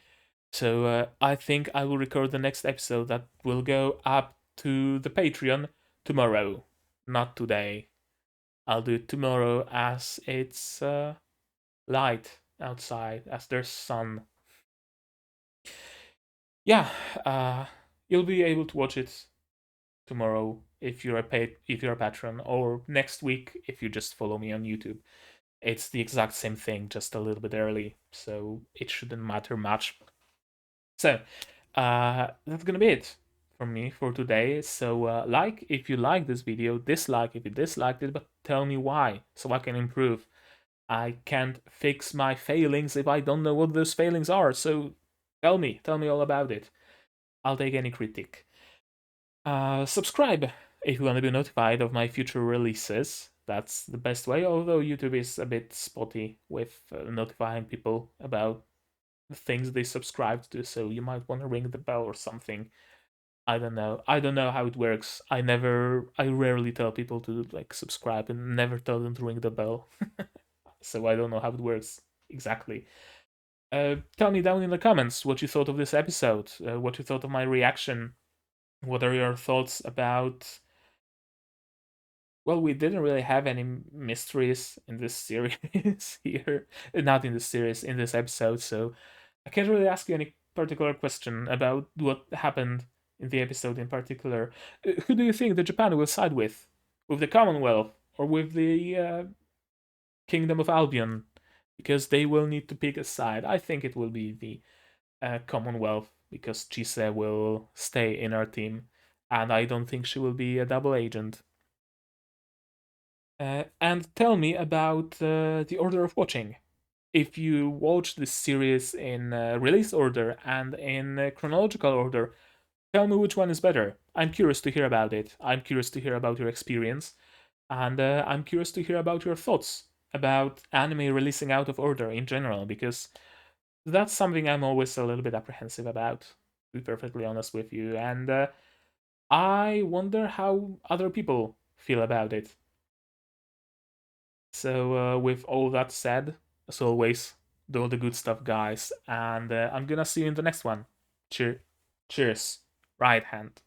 So I think I will record the next episode that will go up to the Patreon tomorrow, not today. I'll do it tomorrow as it's light outside, as there's sun. Yeah, you'll be able to watch it tomorrow if you're a patron, or next week if you just follow me on YouTube. It's the exact same thing, just a little bit early, so it shouldn't matter much. So, that's gonna be it from me for today. So, like if you like this video, dislike if you disliked it, but tell me why, so I can improve. I can't fix my failings if I don't know what those failings are, so tell me all about it. I'll take any critique. Subscribe if you want to be notified of my future releases. That's the best way, although YouTube is a bit spotty with notifying people about the things they subscribed to, so you might want to ring the bell or something. I don't know. I don't know how it works. I rarely tell people to like subscribe and never tell them to ring the bell. So I don't know how it works exactly. Tell me down in the comments what you thought of this episode, what you thought of my reaction. What are your thoughts about Well, we didn't really have any mysteries in this series here, not in this series, in this episode, so I can't really ask you any particular question about what happened in the episode in particular. Who do you think that Japan will side with? With the Commonwealth or with the Kingdom of Albion? Because they will need to pick a side. I think it will be the Commonwealth because Chise will stay in our team, and I don't think she will be a double agent. And tell me about the order of watching. If you watch this series in release order and in chronological order, tell me which one is better. I'm curious to hear about it. I'm curious to hear about your experience, and I'm curious to hear about your thoughts about anime releasing out of order in general, because that's something I'm always a little bit apprehensive about, to be perfectly honest with you. And I wonder how other people feel about it. So, with all that said, as always, do all the good stuff, guys, and I'm gonna see you in the next one. Cheers. Right hand.